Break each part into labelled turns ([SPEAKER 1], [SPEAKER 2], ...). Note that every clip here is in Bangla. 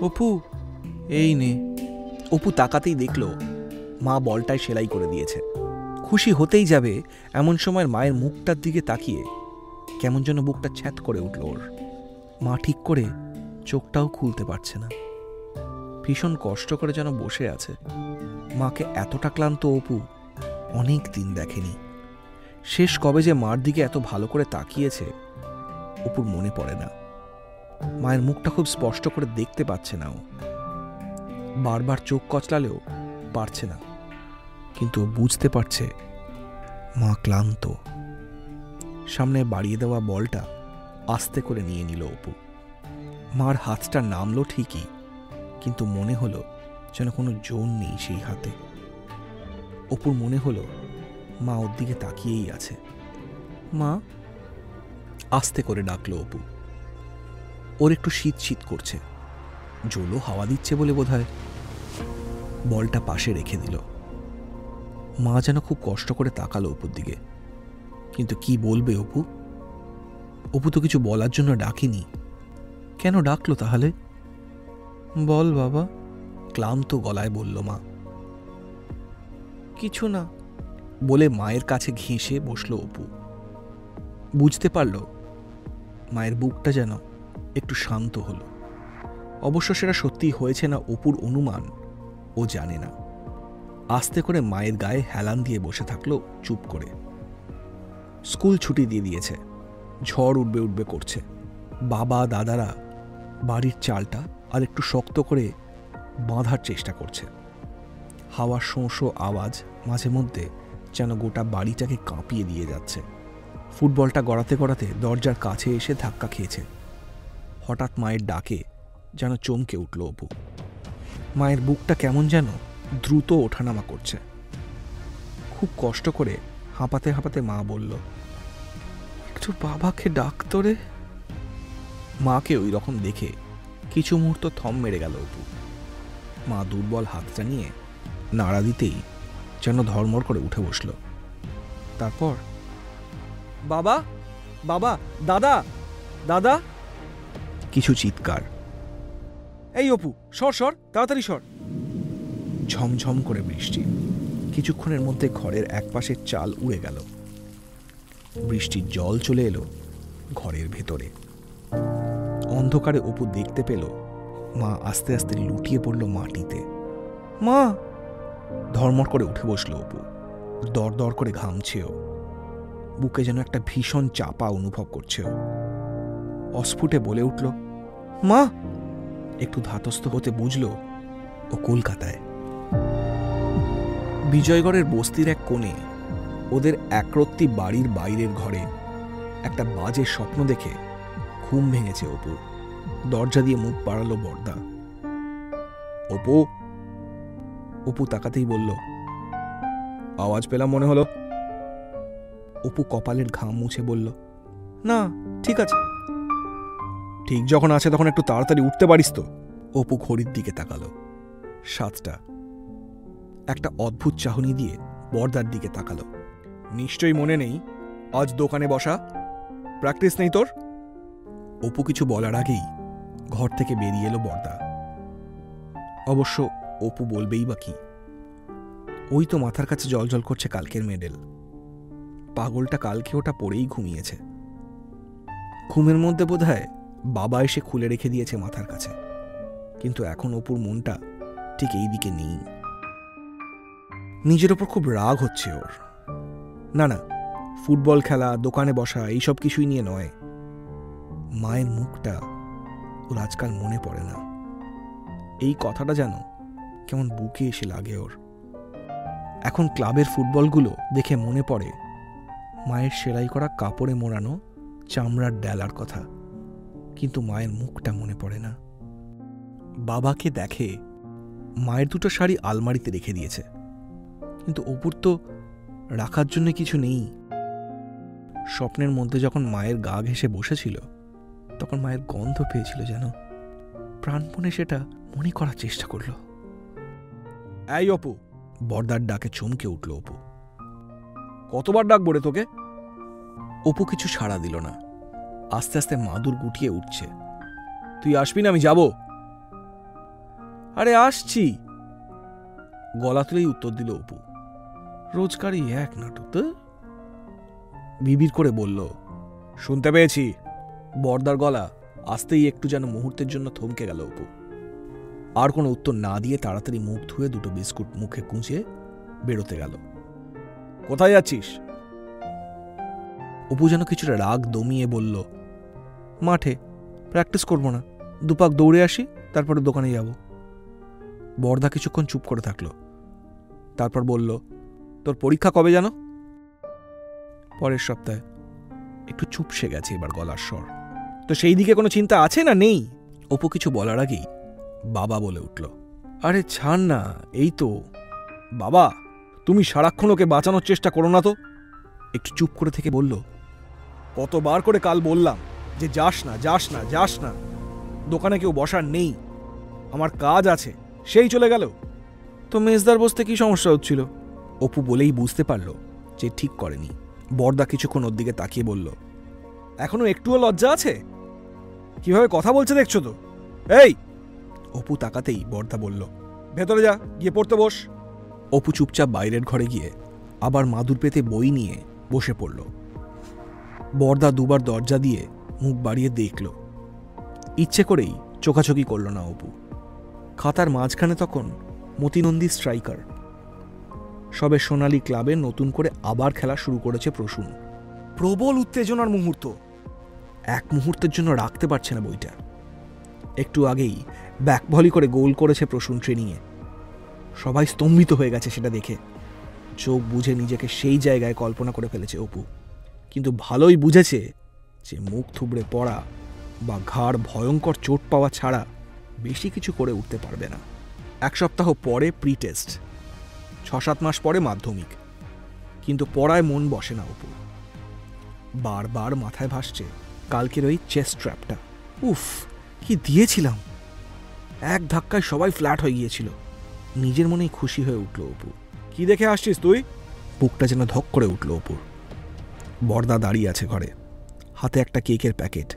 [SPEAKER 1] অপু, এই নে। অপু তাকাতেই দেখল মা বলটায় সেলাই করে দিয়েছে। খুশি হতেই যাবে এমন সময় মায়ের মুখটার দিকে তাকিয়ে কেমন যেন বুকটা ছ্যাঁত করে উঠল ওর। মা ঠিক করে চোখটাও খুলতে পারছে না, ভীষণ কষ্ট করে যেন বসে আছে। মাকে এতটা ক্লান্ত অপু অনেক দিন দেখেনি। শেষ কবে যে মার দিকে এত ভালো করে তাকিয়েছে অপুর মনে পড়ে না। মায়ের মুখটা খুব স্পষ্ট করে দেখতে পাচ্ছে না ও, বারবার চোখ কচলালেও পারছে না, কিন্তু বুঝতে পারছে মা ক্লান্ত। সামনে বাড়িয়ে দেওয়া বলটা আস্তে করে নিয়ে নিল অপু। মার হাতটা নামলো ঠিকই, কিন্তু মনে হলো যেন কোনো জোর নেই সেই হাতে। অপুর মনে হলো মা ওর দিকে তাকিয়েই আছে। মা, আস্তে করে ডাকলো অপু। ওর একটু শীত শীত করছে, জোলো হাওয়া দিচ্ছে বলে বোধহয়। বলটা পাশে রেখে দিল। মা যেন খুব কষ্ট করে তাকালো অপুর দিকে, কিন্তু কি বলবে অপু? অপু তো কিছু বলার জন্য ডাকিনি, কেন ডাকলো তাহলে? বল বাবা, ক্লান্ত গলায় বলল মা। কিছু না বলে মায়ের কাছে ঘেঁষে বসলো অপু। বুঝতে পারল মায়ের বুকটা যেন একটু শান্ত হলো। অবশ্য সেটা সত্যি হয়েছে না অপুর অনুমান ও জানে না। আস্তে করে মায়ের গায়ে হেলান দিয়ে বসে থাকলো চুপ করে। স্কুল ছুটি দিয়ে দিয়েছে, ঝড় উঠবে উঠবে করছে। বাবা দাদারা বাড়ির চালটা আর একটু শক্ত করে বাঁধার চেষ্টা করছে। হাওয়ার শোঁ শোঁ আওয়াজ মাঝে মধ্যে যেন গোটা বাড়িটাকে কাঁপিয়ে দিয়ে যাচ্ছে। ফুটবলটা গড়াতে গড়াতে দরজার কাছে এসে ধাক্কা খেয়েছে। হঠাৎ মায়ের ডাকে যেন চমকে উঠল অপু। মায়ের বুকটা কেমন যেন দ্রুত ওঠানামা করছে। খুব কষ্ট করে হাঁপাতে হাঁপাতে মা বলল, একটু বাবাকে ডাকতো রে। মাকে ওই রকম দেখে কিছু মুহূর্ত থম মেরে গেল অপু। মা দুর্বল হাতটা নিয়ে নাড়া দিতেই যেন ধর্মর করে উঠে বসল। তারপর, বাবা, বাবা, দাদা, দাদা, কিছু চিৎকার। এই অপু, সর সর, তাড়াতাড়ি সর। ঝমঝম করে বৃষ্টি। কিছুক্ষণের মধ্যে ঘরের একপাশের চাল উড়ে গেল। বৃষ্টির জল চলে এলো ঘরের ভেতরে। অন্ধকারে অপু দেখতে পেল মা আস্তে আস্তে লুটিয়ে পড়ল মাটিতে। মা! ধর্মর করে উঠে বসল অপু। দর দর করে ঘামছেও, বুকে যেন একটা ভীষণ চাপা অনুভব করছেও। অস্ফুটে বলে উঠল, মা! একটু ধাতস্থ হতে বুঝল ও কলকাতায়। বিজয়গড়ের বস্তির এক কোণে ওদের একরত্তি বাড়ির বাইরের ঘরে একটা বাজে স্বপ্ন দেখে ঘুম ভেঙেছে অপুর। দরজা দিয়ে মুখ বাড়ালো বর্দা। অপু! অপু তাকাতেই বলল, আওয়াজ পেলাম মনে হলো। অপু কপালের ঘাম মুছে বলল, না, ঠিক আছে। ঠিক যখন আছে তখন একটু তাড়াতাড়ি উঠতে পারিস তো। অপু ঘড়ির দিকে তাকালো। 7টা। একটা অদ্ভুত চাহনি দিয়ে বর্দার দিকে তাকালো। নিশ্চয়ই মনে নেই আজ দোকানে বসা? প্র্যাকটিস নেই তোর? অপু কিছু বলার আগেই ঘর থেকে বেরিয়ে এলো বর্দা। অবশ্য অপু বলবেই বা কি? ওই তো মাথার কাছে জলজল করছে কালকের মেডেল। পাগলটা কালকে ওটা পরেই ঘুমিয়েছে। ঘুমের মধ্যে বোধহয় বাবা এসে খুলে রেখে দিয়েছে মাথার কাছে, কিন্তু এখন অপুর মনটা ঠিক এই দিকে নেই। নিজের ওপর খুব রাগ হচ্ছে ওর। না না, ফুটবল খেলা, দোকানে বসা, এইসব কিছুই নিয়ে নয়। মায়ের মুখটা ওর আজকাল মনে পড়ে না। এই কথাটা যেন কেমন বুকে এসে লাগে ওর। এখন ক্লাবের ফুটবলগুলো দেখে মনে পড়ে মায়ের সেলাই করা কাপড়ে মোড়ানো চামড়ার ডেলার কথা, কিন্তু মায়ের মুখটা মনে পড়ে না। বাবাকে দেখে মায়ের দুটো শাড়ি আলমারিতে রেখে দিয়েছে, কিন্তু অপুর তো রাখার জন্য কিছু নেই। স্বপ্নের মধ্যে যখন মায়ের গা ঘেঁষে বসেছিল তখন মায়ের গন্ধ পেয়েছিল যেন। প্রাণপণে সেটা মনে করার চেষ্টা করল। এই অপু! বর্দার ডাকে চমকে উঠল অপু। কতবার ডাকবো রে তোকে? অপু কিছু সাড়া দিল না। আস্তে আস্তে মাদুর গুটিয়ে উঠছে। তুই আসবি না? আমি যাব। আরে আসছি, গলা তুলেই উত্তর দিল অপু। রোজকারই এক নাটক তো, বিবির করে বলল। শুনতে পেয়েছি। বর্দার গলা আসতেই একটু যেন মুহূর্তের জন্য থমকে গেল অপু। আর কোনো উত্তর না দিয়ে তাড়াতাড়ি মুখ ধুয়ে দুটো বিস্কুট মুখে গুঁজে বেরোতে গেল। কোথায় যাচ্ছিস? অপু যেন কিছুটা রাগ দমিয়ে বলল, মাঠে প্র্যাকটিস করব না, দুপাক দৌড়ে আসি, তারপরে দোকানে যাব। বর্দা কিছুক্ষণ চুপ করে থাকলো, তারপর বলল, তোর পরীক্ষা কবে জানো? পরের সপ্তাহে। একটু চুপসে গেছে এবার গলার স্বর। তো সেই দিকে কোনো চিন্তা আছে না নেই? অপু কিছু বলার আগেই বাবা বলে উঠল, আরে ছাড় না, এই তো। বাবা, তুমি সারাক্ষণ ওকে বাঁচানোর চেষ্টা করো না তো? একটু চুপ করে থেকে বলল, কতবার করে কাল বললাম যে যাস না, যাস না, যাস না, দোকানে কেউ বসার নেই, আমার কাজ আছে, সেই চলে গেল। তো মেজদার বসতে কি সমস্যা হচ্ছিল? অপু বলেই বুঝতে পারল যে ঠিক করেনি। বর্দা কিছুক্ষণ ওর দিকে তাকিয়ে বলল, এখনো একটুও লজ্জা আছে? কিভাবে কথা বলছে দেখছো তো? এই! অপু তাকাতেই বর্দা বলল, ভেতরে যা, গিয়ে পড়তে বস। অপু চুপচাপ বাইরের ঘরে গিয়ে আবার মাদুর পেতে বই নিয়ে বসে পড়ল। বর্দা দুবার দরজা দিয়ে মুখ বাড়িয়ে দেখল। ইচ্ছে করেই চোখাচোখি করল না অপু। খাতার মাঝখানে তখন মতিনন্দী স্ট্রাইকার। সবে সোনালী ক্লাবে নতুন করে আবার খেলা শুরু করেছে প্রসূন। প্রবল উত্তেজনার মুহূর্ত। এক মুহূর্তের জন্য রাখতে পারছে না বইটা। একটু আগেই ব্যাকভলি করে গোল করেছে প্রসূন ট্রেনিংয়ে। সবাই স্তম্ভিত হয়ে গেছে সেটা দেখে। চোখ বুঝে নিজেকে সেই জায়গায় কল্পনা করে ফেলেছে অপু, কিন্তু ভালোই বুঝেছে যে মুখ থুবড়ে পড়া বা ঘাড় ভয়ঙ্কর চোট পাওয়া ছাড়া বেশি কিছু করে উঠতে পারবে না। এক সপ্তাহ পরে প্রি টেস্ট, 6-7 মাস পরে মাধ্যমিক, কিন্তু পড়ায় মন বসে না অপু। বারবার মাথায় ভাসছে কালকের ওই চেস্ট ট্র্যাপটা। উফ, কি দিয়েছিলাম! এক ধাক্কায় সবাই ফ্ল্যাট হয়ে গিয়েছিল। নিজের মনেই খুশি হয়ে উঠল অপু। কি দেখে আসছিস তুই? বুকটা যেন ধক করে উঠল অপুর। বর্দা দাঁড়িয়ে আছে ঘরে, হাতে একটা কেকের প্যাকেট।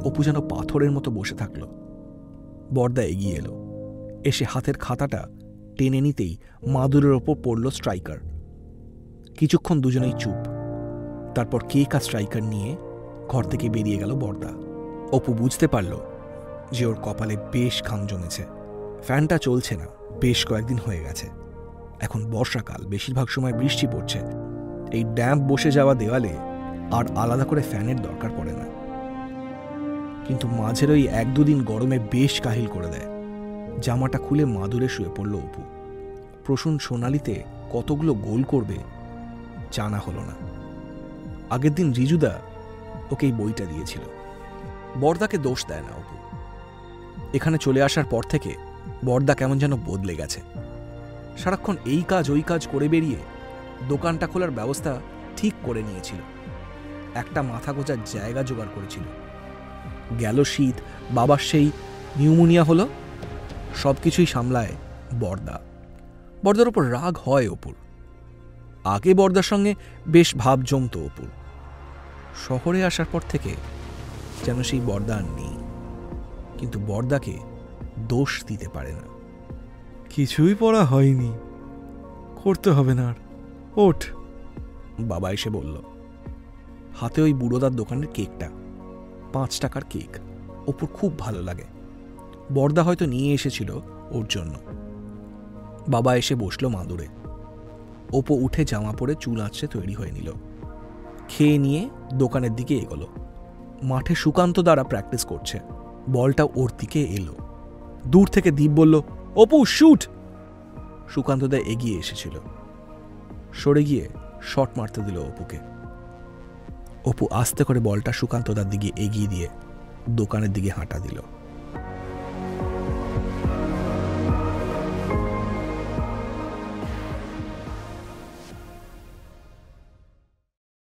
[SPEAKER 1] অপু যেন পাথরের মতো বসে থাকল। বর্দা এগিয়ে এলো, এসে হাতের খাতাটা টেনে নিতেই মাদুরের ওপর পড়ল স্ট্রাইকার। কিছুক্ষণ দুজনেই চুপ। তারপর কেক আর স্ট্রাইকার নিয়ে ঘর থেকে বেরিয়ে গেল বর্দা। অপু বুঝতে পারল যে ওর কপালে বেশ ঘাম জমেছে। ফ্যানটা চলছে না বেশ কয়েকদিন হয়ে গেছে। এখন বর্ষাকাল, বেশিরভাগ সময় বৃষ্টি পড়ছে। এই ড্যাম্প বসে যাওয়া দেওয়ালে আর আলাদা করে ফ্যানের দরকার পড়ে না। কিন্তু মাঝের ওই 1-2 দিন গরমে বেশ কাহিল করে দেয়। জামাটা খুলে মাদুরে শুয়ে পড়ল অপু। প্রসূন সোনালিতে কতগুলো গোল করবে জানা হলো না। আগের দিন রিজুদা ওকে এই বইটা দিয়েছিল। বর্দাকে দোষ দেয় না অপু। এখানে চলে আসার পর থেকে বর্দা কেমন যেন বদলে গেছে। সারাক্ষণ এই কাজ ওই কাজ করে বেরিয়ে দোকানটা খোলার ব্যবস্থা ঠিক করে নিয়েছিল। একটা মাথা গোজার জায়গা জোগাড় করেছিল। গেল শীত, বাবার সেই নিউমোনিয়া হলো। সবকিছুই সামলায় বর্দা। বর্দার ওপর রাগ হয় অপুর। আগে বর্দার সঙ্গে বেশ ভাব জমত অপুর। শহরে আসার পর থেকে যেন সেই বর্দা আর নেই। কিন্তু বর্দাকে দোষ দিতে পারে না। কিছুই পড়া হয়নি, করতে হবে না আর, ওঠ। বাবা এসে বলল। হাতে ওই বুড়োদার দোকানের কেকটা, 5 টাকার কেক। অপুর খুব ভালো লাগে। বর্দা হয়তো নিয়ে এসেছিল ওর জন্য। বাবা এসে বসলো মাদুরে। অপু উঠে জামা পরে চুল আঁচড়ে তৈরি হয়ে নিল। খেয়ে নিয়ে দোকানের দিকে এগোলো। মাঠে সুকান্ত দ্বারা প্র্যাকটিস করছে। বলটা ওর দিকে এলো। দূর থেকে দীপ বলল, অপু শুট। সুকান্ত দা এগিয়ে এসেছিল। সরে গিয়ে শট মারতে দিল অপুকে। অপু আস্তে করে বলটা সুকান্ত দার দিকে এগিয়ে দিয়ে দোকানের দিকে হাঁটা দিল।